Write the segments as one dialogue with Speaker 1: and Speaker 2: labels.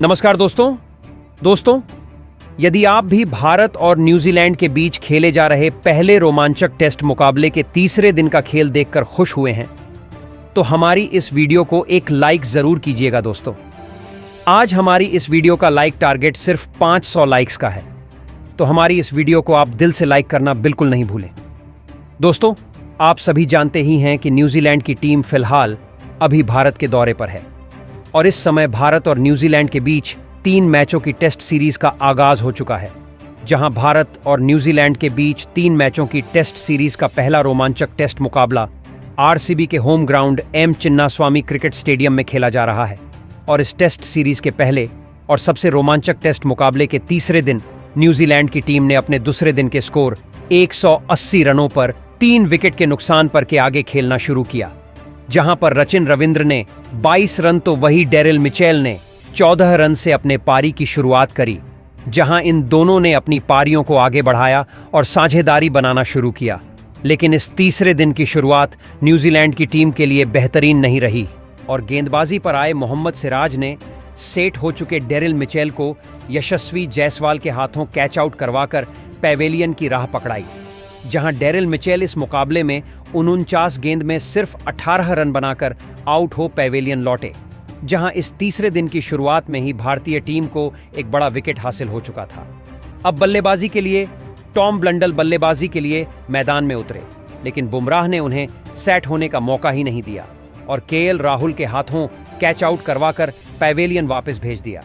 Speaker 1: नमस्कार दोस्तों, यदि आप भी भारत और न्यूजीलैंड के बीच खेले जा रहे पहले रोमांचक टेस्ट मुकाबले के तीसरे दिन का खेल देखकर खुश हुए हैं, तो हमारी इस वीडियो को एक लाइक जरूर कीजिएगा दोस्तों। आज हमारी इस वीडियो का लाइक टारगेट सिर्फ 500 लाइक्स का है, तो हमारी इस वीडियो को आप दिल से लाइक करना बिल्कुल नहीं भूलें। दोस्तों, आप सभी जानते ही हैं कि न्यूजीलैंड की टीम फिलहाल अभी भारत के दौरे पर है और इस समय भारत और न्यूजीलैंड के बीच 3 मैचों की टेस्ट सीरीज का आगाज हो चुका है, जहां भारत और न्यूजीलैंड के बीच 3 मैचों की टेस्ट सीरीज का पहला रोमांचक टेस्ट मुकाबला आरसीबी के home ground M Chinnaswamy cricket stadium में खेला जा रहा है। और इस टेस्ट सीरीज के पहले और सबसे रोमांचक टेस्ट मुकाबले के तीसरे दिन न्यूजीलैंड की टीम ने अपने दूसरे दिन के स्कोर 180 रनों पर 3 विकेट के नुकसान पर के आगे खेलना शुरू किया, जहां पर रचिन रविंद्र ने 22 रन तो वही डेरिल मिचेल ने 14 रन से अपने पारी की शुरुआत करी, जहां इन दोनों ने अपनी पारियों को आगे बढ़ाया और साझेदारी बनाना शुरू किया। लेकिन इस तीसरे दिन की शुरुआत न्यूजीलैंड की टीम के लिए बेहतरीन नहीं रही और गेंदबाजी पर आए मोहम्मद सिराज ने सेट हो चुके डेरिल मिचेल को यशस्वी जायसवाल के हाथों कैच आउट करवाकर पैवेलियन की राह पकड़ाई, जहां डेरिल मिचेल इस मुकाबले में 49 गेंद में सिर्फ 18 रन बनाकर आउट हो पैवेलियन लौटे, जहां इस तीसरे दिन की शुरुआत में ही भारतीय टीम को एक बड़ा विकेट हासिल हो चुका था। अब बल्लेबाजी के लिए टॉम ब्लंडल बल्लेबाजी के लिए मैदान में उतरे, लेकिन बुमराह ने उन्हें सेट होने का मौका ही नहीं दिया और केएल राहुल के हाथों कैच आउट करवाकर पैवेलियन वापस भेज दिया।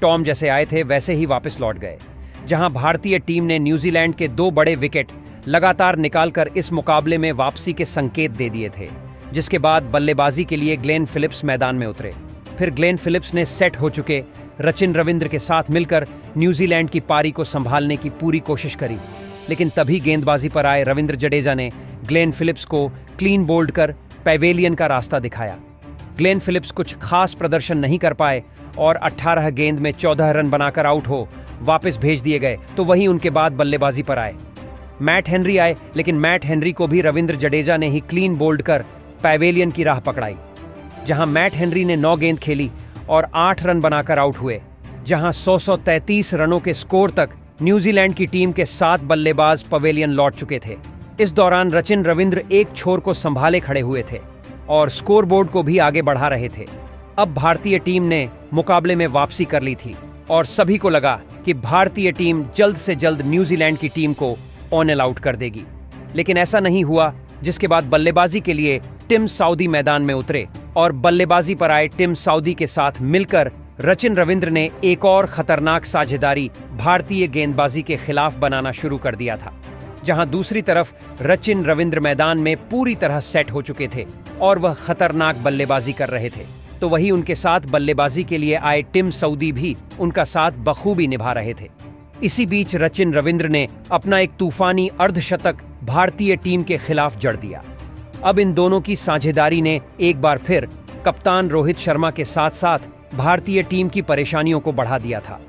Speaker 1: टॉम जैसे आए थे वैसे ही वापस लौट गए, जहां भारतीय टीम ने न्यूजीलैंड के 2 बड़े विकेट लगातार निकालकर इस मुकाबले में वापसी के संकेत दे दिए थे। जिसके बाद बल्लेबाजी के लिए ग्लेन फिलिप्स मैदान में उतरे। फिर ग्लेन फिलिप्स ने सेट हो चुके रचिन रविंद्र के साथ मिलकर न्यूजीलैंड की पारी को संभालने की पूरी कोशिश करी, लेकिन तभी गेंदबाजी पर आए रविंद्र जडेजा ने ग्लेन फिलिप्स को क्लीन बोल्ड कर पैवेलियन का रास्ता दिखाया। ग्लेन फिलिप्स कुछ खास प्रदर्शन नहीं कर पाए और 18 गेंद में 14 रन बनाकर आउट हो वापस भेज दिए गए। तो वहीं उनके बाद बल्लेबाजी पर आए मैट हेनरी आए, लेकिन मैट हेनरी को भी रविंद्र जडेजा ने ही क्लीन बोल्ड कर पैवेलियन की राह पकड़ाई, जहां मैट हेनरी ने 9 गेंद खेली और 8 रन बनाकर आउट हुए, जहां 133 रनों के स्कोर तक न्यूजीलैंड की टीम के 7 बल्लेबाज पवेलियन लौट चुके थे। इस दौरान रचिन रविंद्र एक छोर को संभाले खड़े हुए थे और स्कोरबोर्ड को भी आगे बढ़ा रहे थे। अब भारतीय टीम ने मुकाबले में वापसी कर ली थी और सभी को लगा कि भारतीय टीम जल्द से जल्द न्यूजीलैंड की टीम को ऑन एल आउट कर देगी, लेकिन ऐसा नहीं हुआ। जिसके बाद बल्लेबाजी के लिए टिम साउदी मैदान में उतरे और बल्लेबाजी पर आए टिम साउदी के साथ मिलकर रचिन रविंद्र ने एक और खतरनाक साझेदारी भारतीय गेंदबाजी के खिलाफ बनाना शुरू कर दिया था, जहां दूसरी तरफ रचिन रविंद्र मैदान में पूरी तरह सेट हो चुके थे और वह खतरनाक बल्लेबाजी कर रहे थे। तो वही उनके साथ बल्लेबाजी के लिए आए टिम साउदी भी उनका साथ बखूबी निभा रहे थे। इसी बीच रचिन रविंद्र ने अपना एक तूफानी अर्धशतक भारतीय टीम के खिलाफ जड़ दिया। अब इन दोनों की साझेदारी ने एक बार फिर कप्तान रोहित शर्मा के साथ साथ भारतीय टीम की परेशानियों को बढ़ा दिया था।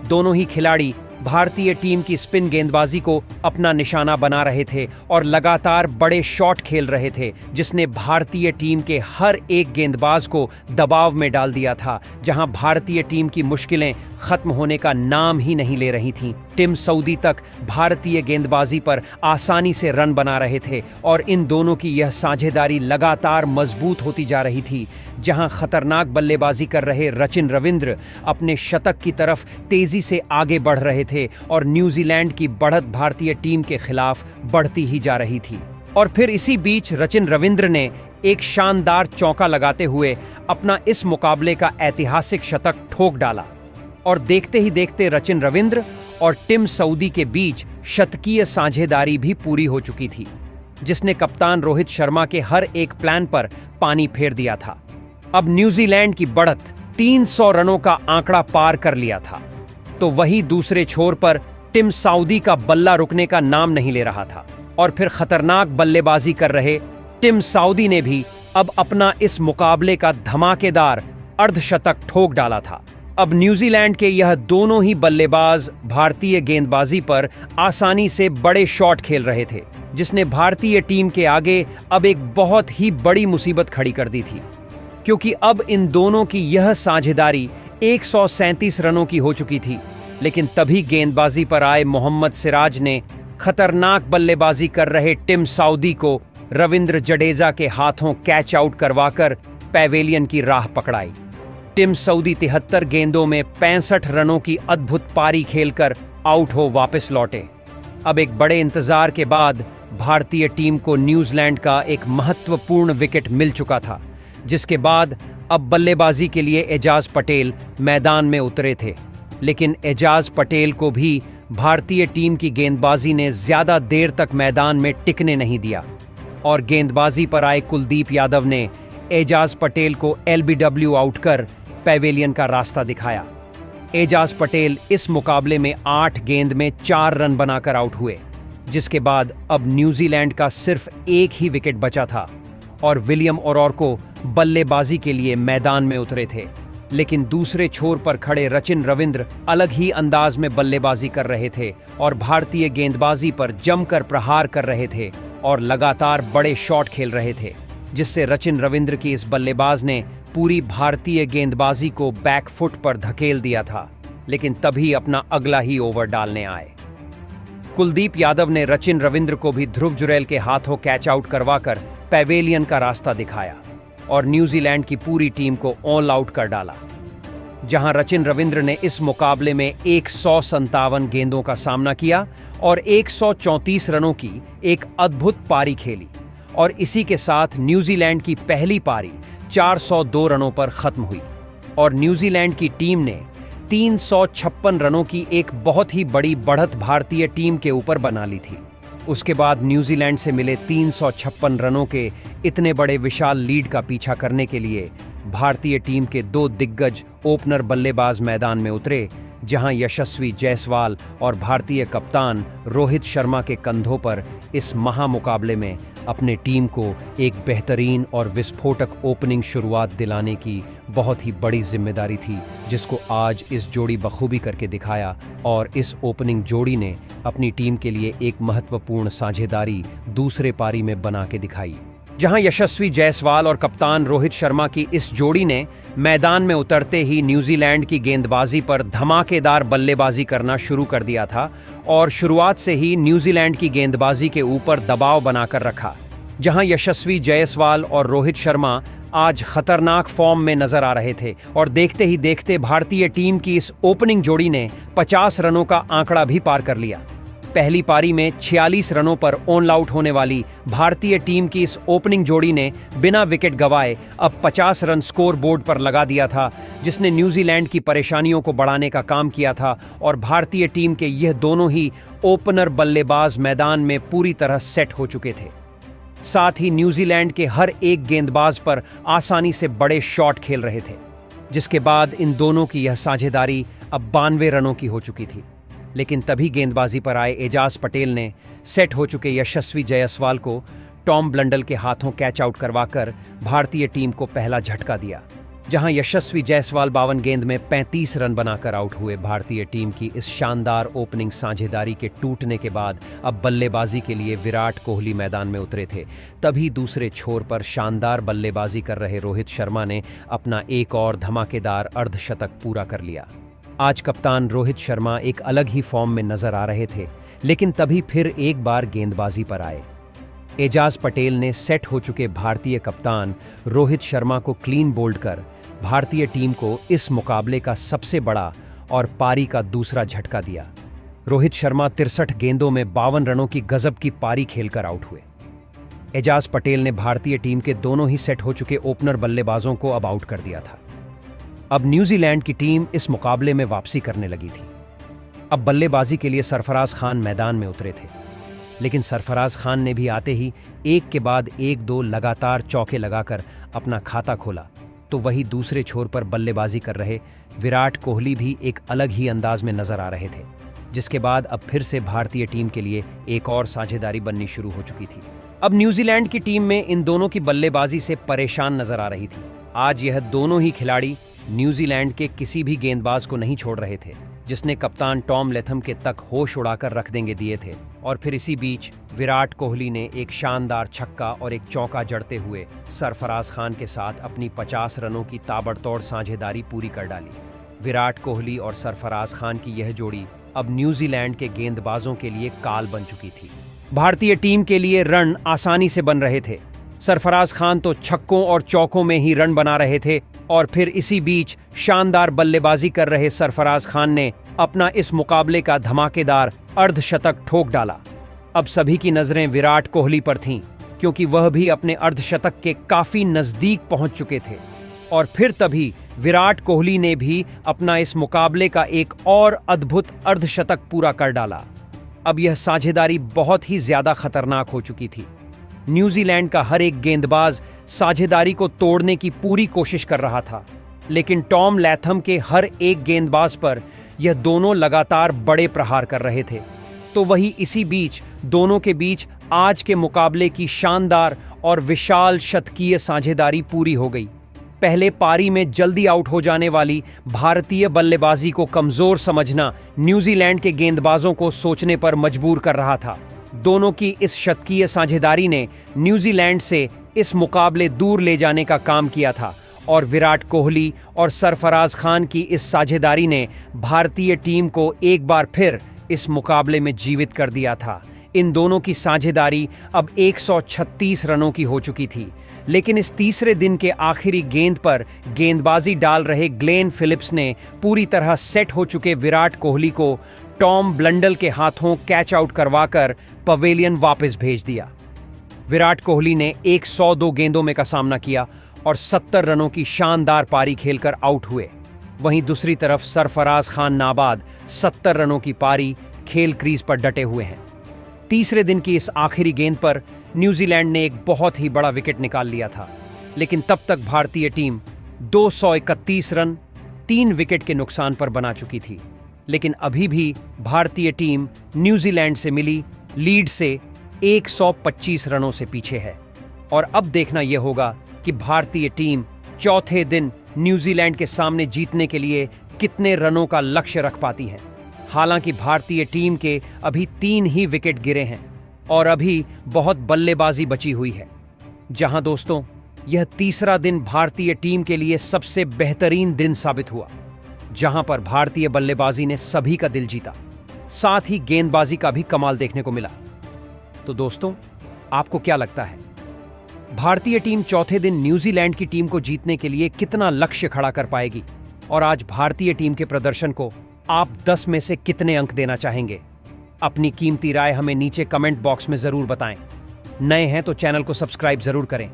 Speaker 1: दोनों ही खिलाड़ी भारतीय टीम की स्पिन गेंदबाजी को अपना निशाना बना रहे थे और लगातार बड़े शॉट खेल रहे थे, जिसने भारतीय टीम के हर एक गेंदबाज को दबाव में डाल दिया था, जहां भारतीय टीम की मुश्किलें खत्म होने का नाम ही नहीं ले रही थीं। टिम साउदी तक भारतीय गेंदबाजी पर आसानी से रन बना रहे थे और इन दोनों की यह साझेदारी लगातार मजबूत होती जा रही थी, जहां खतरनाक बल्लेबाजी कर रहे रचिन रविंद्र अपने शतक की तरफ तेजी से आगे बढ़ रहे थे और न्यूजीलैंड की बढ़त भारतीय टीम के खिलाफ बढ़ती ही जा रही थी। और फिर इसी बीच रचिन रविंद्र ने एक शानदार चौका लगाते हुए अपना इस मुकाबले का ऐतिहासिक शतक ठोक डाला और देखते ही देखते रचिन रविंद्र और टिम साउदी के बीच शतकीय साझेदारी भी पूरी हो चुकी थी, जिसने कप्तान रोहित शर्मा के हर एक प्लान पर पानी फेर दिया था। अब न्यूजीलैंड की बढ़त 300 रनों का आंकड़ा पार कर लिया था, तो वही दूसरे छोर पर टिम साउदी का बल्ला रुकने का नाम नहीं ले रहा था और फिर खतरनाक बल्लेबाजी कर रहे टिम साउदी ने भी अब अपना इस मुकाबले का धमाकेदार अर्धशतक ठोक डाला था। अब न्यूजीलैंड के यह दोनों ही बल्लेबाज भारतीय गेंदबाजी पर आसानी से बड़े शॉट खेल रहे थे, जिसने भारतीय टीम के आगे अब एक बहुत ही बड़ी मुसीबत खड़ी कर दी थी, क्योंकि अब इन दोनों की यह साझेदारी 137 रनों की हो चुकी थी, लेकिन तभी गेंदबाजी पर आए मोहम्मद सिराज ने खतरनाक बल्लेबाजी कर रहे टिम साउदी को रविंद्र जडेजा के हाथों कैच आउट करवाकर पैवेलियन की राह पकड़ाई। टिम साउदी 73 गेंदों में 65 रनों की अद्भुत पारी खेलकर आउट हो वापस लौटे। अब एक बड़े इंतजार के बाद भारतीय टीम को न्यूजीलैंड का एक महत्वपूर्ण विकेट मिल चुका था, जिसके बाद अब बल्लेबाजी के लिए एजाज पटेल मैदान में उतरे थे। लेकिन एजाज पटेल को भी भारतीय टीम की गेंदबाजी ने ज्यादा देर तक मैदान में टिकने नहीं दिया और गेंदबाजी पर आए कुलदीप यादव ने एजाज पटेल को एलबीडब्ल्यू आउट कर पैवेलियन का रास्ता दिखाया। एजाज पटेल इस मुकाबले में 8 गेंद में 4 रन बनाकर आउट हुए, जिसके बाद अब न्यूजीलैंड का सिर्फ एक ही विकेट बचा था और विलियम ओरोर्को बल्लेबाजी के लिए मैदान में उतरे थे। लेकिन दूसरे छोर पर खड़े रचिन रविंद्र अलग ही अंदाज में बल्लेबाजी कर रहे थे और भारतीय गेंदबाजी पर जमकर प्रहार कर रहे थे और लगातार बड़े शॉट खेल रहे थे, जिससे रचिन रविंद्र की इस बल्लेबाज ने पूरी भारतीय गेंदबाजी को बैकफुट पर धकेल दिया था। लेकिन तभी अपना अगला ही ओवर डालने आए। कुलदीप यादव ने रचिन रविंद्र को भी ध्रुव जुरैल के हाथों कैच आउट करवाकर पैवेलियन का रास्ता दिखाया और न्यूजीलैंड की पूरी टीम को ऑल आउट कर डाला। जहां रचिन रविंद्र ने इस मुकाबले में 157 गेंदों का सामना किया और 134 रनों की एक अद्भुत पारी खेली और इसी के साथ न्यूजीलैंड की पहली पारी 402 रनों पर खत्म हुई और न्यूजीलैंड की टीम ने 356 रनों की एक बहुत ही बड़ी बढ़त भारतीय टीम के ऊपर बना ली थी। उसके बाद न्यूजीलैंड से मिले 356 रनों के इतने बड़े विशाल लीड का पीछा करने के लिए भारतीय टीम के 2 दिग्गज ओपनर बल्लेबाज मैदान में उतरे, जहां यशस्वी जायसवाल और भारतीय कप्तान रोहित शर्मा के कंधों पर इस महामुकाबले में अपने टीम को एक बेहतरीन और विस्फोटक ओपनिंग शुरुआत दिलाने की बहुत ही बड़ी जिम्मेदारी थी, जिसको आज इस जोड़ी बखूबी करके दिखाया और इस ओपनिंग जोड़ी ने अपनी टीम के लिए एक महत्वपूर्ण साझेदारी दूसरे पारी में बना के दिखाई। जहां यशस्वी जायसवाल और कप्तान रोहित शर्मा की इस जोड़ी ने मैदान में उतरते ही न्यूजीलैंड की गेंदबाजी पर धमाकेदार बल्लेबाजी करना शुरू कर दिया था और शुरुआत से ही न्यूजीलैंड की गेंदबाजी के ऊपर दबाव बनाकर रखा। जहां यशस्वी जायसवाल और रोहित शर्मा आज खतरनाक फॉर्म में नजर आ रहे थे और देखते ही देखते भारतीय टीम की इस ओपनिंग जोड़ी ने 50 रनों का आंकड़ा भी पार कर लिया। पहली पारी में 46 रनों पर ऑल आउट होने वाली भारतीय टीम की इस ओपनिंग जोड़ी ने बिना विकेट गंवाए अब 50 रन स्कोर बोर्ड पर लगा दिया था, जिसने न्यूजीलैंड की परेशानियों को बढ़ाने का काम किया था और भारतीय टीम के यह दोनों ही ओपनर बल्लेबाज मैदान में पूरी तरह सेट हो चुके थे। साथ ही न्यूजीलैंड के हर एक गेंदबाज पर आसानी से बड़े शॉट खेल रहे थे, जिसके बाद इन दोनों की यह साझेदारी अब 92 रनों की हो चुकी थी। लेकिन तभी गेंदबाजी पर आए एजाज पटेल ने सेट हो चुके यशस्वी जायसवाल को टॉम ब्लंडल के हाथों कैच आउट करवाकर भारतीय टीम को पहला झटका दिया। जहां यशस्वी जायसवाल 52 गेंद में 35 रन बनाकर आउट हुए। भारतीय टीम की इस शानदार ओपनिंग साझेदारी के टूटने के बाद अब बल्लेबाजी के लिए विराट कोहली मैदान में उतरे थे। तभी दूसरे छोर पर शानदार बल्लेबाजी कर रहे रोहित शर्मा ने अपना एक और धमाकेदार अर्धशतक पूरा कर लिया। आज कप्तान रोहित शर्मा एक अलग ही फॉर्म में नजर आ रहे थे, लेकिन तभी फिर एक बार गेंदबाजी पर आए। एजाज पटेल ने सेट हो चुके भारतीय कप्तान रोहित शर्मा को क्लीन बोल्ड कर भारतीय टीम को इस मुकाबले का सबसे बड़ा और पारी का दूसरा झटका दिया। रोहित शर्मा 63 गेंदों में 52 रनों की गजब की पारी खेलकर आउट हुए। एजाज पटेल ने भारतीय टीम के दोनों ही सेट हो चुके ओपनर बल्लेबाजों को अब आउट कर दिया था। अब न्यूजीलैंड की टीम इस मुकाबले में वापसी करने लगी थी। अब बल्लेबाजी के लिए सरफराज खान मैदान में उतरे थे, लेकिन सरफराज खान ने भी आते ही एक के बाद एक 2 लगातार चौके लगाकर अपना खाता खोला। तो वही दूसरे छोर पर बल्लेबाजी कर रहे विराट कोहली भी एक अलग ही अंदाज में नजर आ रहे थे, जिसके बाद अब फिर से भारतीय टीम के लिए एक और साझेदारी बननी शुरू हो चुकी थी। अब न्यूजीलैंड की टीम में इन दोनों की बल्लेबाजी से परेशान नजर आ रही थी। आज यह दोनों ही खिलाड़ी न्यूजीलैंड के किसी भी गेंदबाज को नहीं छोड़ रहे थे, जिसने कप्तान टॉम लेथम के तक होश उड़ाकर रख देंगे दिए थे। और फिर इसी बीच विराट कोहली ने एक शानदार छक्का और एक चौका जड़ते हुए सरफराज खान के साथ अपनी 50 रनों की ताबड़तोड़ साझेदारी पूरी कर डाली। विराट कोहली और सरफराज खान की यह जोड़ी अब न्यूजीलैंड के गेंदबाजों के लिए काल बन चुकी थी। भारतीय टीम के लिए रन आसानी से बन रहे थे। सरफराज खान तो छक्कों और चौकों में ही रन बना रहे थे और फिर इसी बीच शानदार बल्लेबाजी कर रहे सरफराज खान ने अपना इस मुकाबले का धमाकेदार अर्धशतक ठोक डाला। अब सभी की नजरें विराट कोहली पर थीं, क्योंकि वह भी अपने अर्धशतक के काफी नजदीक पहुंच चुके थे। और फिर तभी विराट कोहली ने भी अपना इस मुकाबले का एक और अद्भुत अर्धशतक पूरा कर डाला। अब यह साझेदारी बहुत ही ज्यादा खतरनाक हो चुकी थी। न्यूजीलैंड का हर एक गेंदबाज साझेदारी को तोड़ने की पूरी कोशिश कर रहा था, लेकिन टॉम लैथम के हर एक गेंदबाज पर यह दोनों लगातार बड़े प्रहार कर रहे थे। तो वही इसी बीच दोनों के बीच आज के मुकाबले की शानदार और विशाल शतकीय साझेदारी पूरी हो गई। पहले पारी में जल्दी आउट हो जाने वाली भारतीय बल्लेबाजी को कमजोर समझना न्यूजीलैंड के गेंदबाजों को सोचने पर मजबूर कर रहा था। दोनों की इस शतकीय साझेदारी ने न्यूजीलैंड से इस मुकाबले दूर ले जाने का काम किया था और विराट कोहली और सरफराज खान की इस साझेदारी ने भारतीय टीम को एक बार फिर इस मुकाबले में जीवित कर दिया था। इन दोनों की साझेदारी अब 136 रनों की हो चुकी थी, लेकिन इस तीसरे दिन के आखिरी गेंद पर गेंदबाजी डाल रहे ग्लेन फिलिप्स ने पूरी तरह सेट हो चुके विराट कोहली को टॉम ब्लंडल के हाथों कैच आउट करवाकर पवेलियन वापस भेज दिया। विराट कोहली ने 102 गेंदों में का सामना किया और 70 रनों की शानदार पारी खेलकर आउट हुए। वहीं दूसरी तरफ सरफराज खान नाबाद 70 रनों की पारी खेल क्रीज पर डटे हुए हैं। तीसरे दिन की इस आखिरी गेंद पर न्यूजीलैंड ने एक बहुत ही बड़ा विकेट निकाल लिया था, लेकिन तब तक भारतीय टीम 231 रन 3 विकेट के नुकसान पर बना चुकी थी। लेकिन अभी भी भारतीय टीम न्यूजीलैंड से मिली लीड से 125 रनों से पीछे है। और अब देखना यह होगा कि भारतीय टीम चौथे दिन न्यूजीलैंड के सामने जीतने के लिए कितने रनों का लक्ष्य रख पाती है। हालांकि भारतीय टीम के अभी 3 ही विकेट गिरे हैं और अभी बहुत बल्लेबाजी बची हुई है। जहां दोस्तों यह तीसरा दिन भारतीय टीम के लिए सबसे बेहतरीन दिन साबित हुआ, जहां पर भारतीय बल्लेबाजी ने सभी का दिल जीता, साथ ही गेंदबाजी का भी कमाल देखने को मिला। तो दोस्तों, आपको क्या लगता है, भारतीय टीम चौथे दिन न्यूजीलैंड की टीम को जीतने के लिए कितना लक्ष्य खड़ा कर पाएगी? और आज भारतीय टीम के प्रदर्शन को आप 10 में से कितने अंक देना चाहेंगे? अपनी कीमती राय हमें नीचे कमेंट बॉक्स में जरूर बताएं। नए हैं तो चैनल को सब्सक्राइब जरूर करें।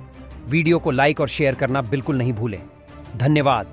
Speaker 1: वीडियो को लाइक और शेयर करना बिल्कुल नहीं भूलें। धन्यवाद।